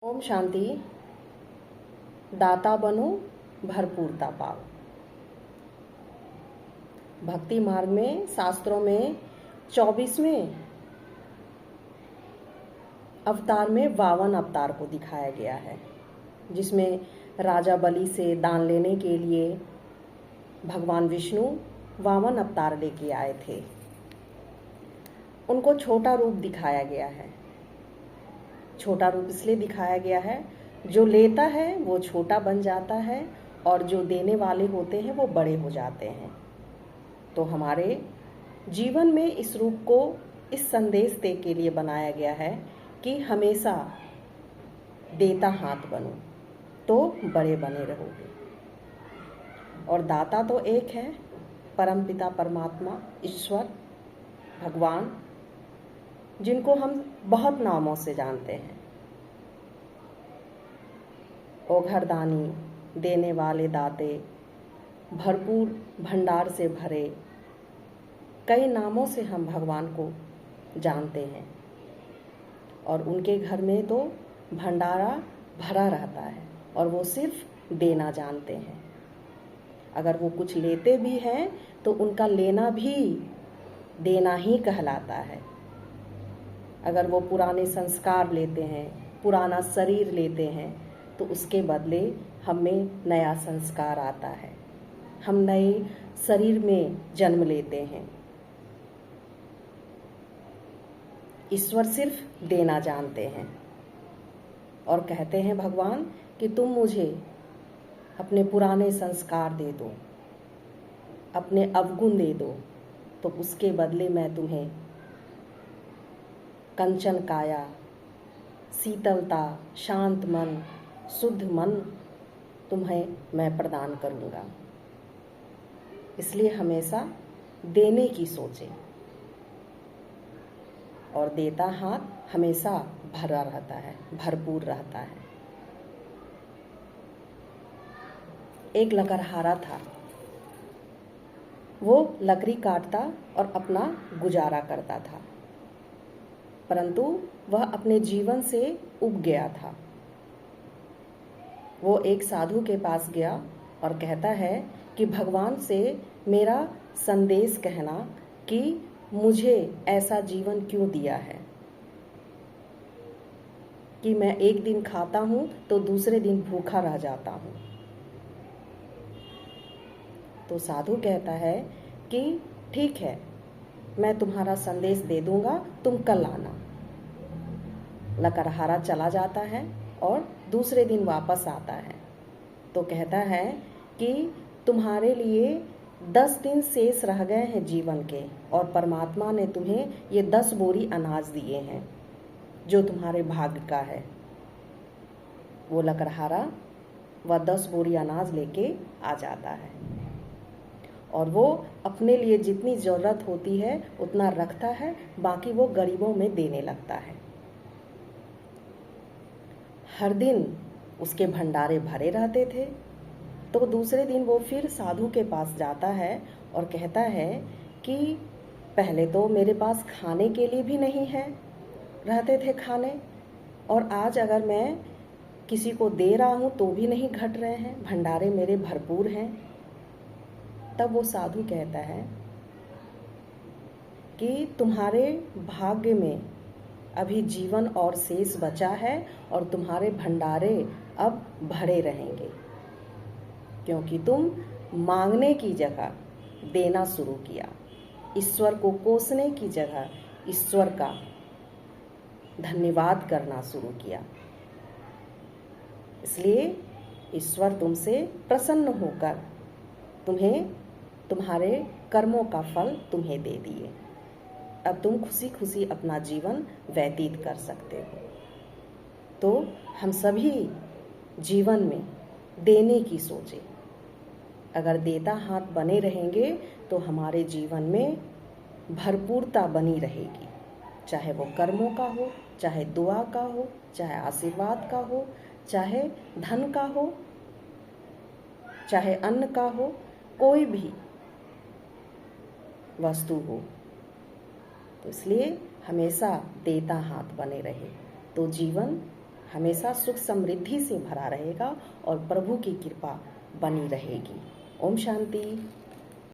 ओम शांति। दाता बनो, भरपूरता पाओ। भक्ति मार्ग में शास्त्रों में 24वें अवतार में 52 अवतार को दिखाया गया है, जिसमें राजा बलि से दान लेने के लिए भगवान विष्णु 52 अवतार लेके आए थे। उनको छोटा रूप दिखाया गया है। छोटा रूप इसलिए दिखाया गया है, जो लेता है वो छोटा बन जाता है और जो देने वाले होते हैं वो बड़े हो जाते हैं। तो हमारे जीवन में इस रूप को इस संदेश दे के लिए बनाया गया है कि हमेशा देता हाथ बनो तो बड़े बने रहोगे। और दाता तो एक है, परमपिता परमात्मा ईश्वर भगवान, जिनको हम बहुत नामों से जानते हैं। ओघरदानी, देने वाले दाते, भरपूर भंडार से भरे, कई नामों से हम भगवान को जानते हैं। और उनके घर में तो भंडारा भरा रहता है और वो सिर्फ देना जानते हैं। अगर वो कुछ लेते भी हैं तो उनका लेना भी देना ही कहलाता है। अगर वो पुराने संस्कार लेते हैं, पुराना शरीर लेते हैं, तो उसके बदले हमें नया संस्कार आता है। हम नए शरीर में जन्म लेते हैं। ईश्वर सिर्फ देना जानते हैं और कहते हैं भगवान कि तुम मुझे अपने पुराने संस्कार दे दो, अपने अवगुण दे दो, तो उसके बदले मैं तुम्हें कंचन काया, शीतलता, शांत मन, शुद्ध मन तुम्हें मैं प्रदान करूँगा। इसलिए हमेशा देने की सोचें और देता हाथ हमेशा भरा रहता है, भरपूर रहता है। एक लकड़हारा था, वो लकड़ी काटता और अपना गुजारा करता था, परंतु वह अपने जीवन से उब गया था। वो एक साधु के पास गया और कहता है कि भगवान से मेरा संदेश कहना कि मुझे ऐसा जीवन क्यों दिया है कि मैं एक दिन खाता हूँ तो दूसरे दिन भूखा रह जाता हूँ। तो साधु कहता है कि ठीक है, मैं तुम्हारा संदेश दे दूंगा, तुम कल आना। लकड़हारा चला जाता है और दूसरे दिन वापस आता है तो कहता है कि तुम्हारे लिए 10 दिन शेष रह गए हैं जीवन के, और परमात्मा ने तुम्हें ये 10 बोरी अनाज दिए हैं जो तुम्हारे भाग्य का है। वो लकड़हारा वह 10 बोरी अनाज लेके आ जाता है और वो अपने लिए जितनी ज़रूरत होती है उतना रखता है, बाकी वो गरीबों में देने लगता है। हर दिन उसके भंडारे भरे रहते थे। तो दूसरे दिन वो फिर साधु के पास जाता है और कहता है कि पहले तो मेरे पास खाने के लिए भी नहीं है, रहते थे खाने, और आज अगर मैं किसी को दे रहा हूँ तो भी नहीं घट रहे हैं, भंडारे मेरे भरपूर हैं। तब वो साधु कहता है कि तुम्हारे भाग्य में अभी जीवन और शेष बचा है और तुम्हारे भंडारे अब भरे रहेंगे, क्योंकि तुम मांगने की जगह देना शुरू किया, ईश्वर को कोसने की जगह ईश्वर का धन्यवाद करना शुरू किया। इसलिए ईश्वर तुमसे प्रसन्न होकर तुम्हें तुम्हारे कर्मों का फल तुम्हें दे दिए। अब तुम खुशी खुशी अपना जीवन व्यतीत कर सकते हो। तो हम सभी जीवन में देने की सोचें। अगर देता हाथ बने रहेंगे तो हमारे जीवन में भरपूरता बनी रहेगी, चाहे वो कर्मों का हो, चाहे दुआ का हो, चाहे आशीर्वाद का हो, चाहे धन का हो, चाहे अन्न का हो, कोई भी वस्तु हो। तो इसलिए हमेशा देता हाथ बने रहे तो जीवन हमेशा सुख समृद्धि से भरा रहेगा और प्रभु की कृपा बनी रहेगी। ओम शांति।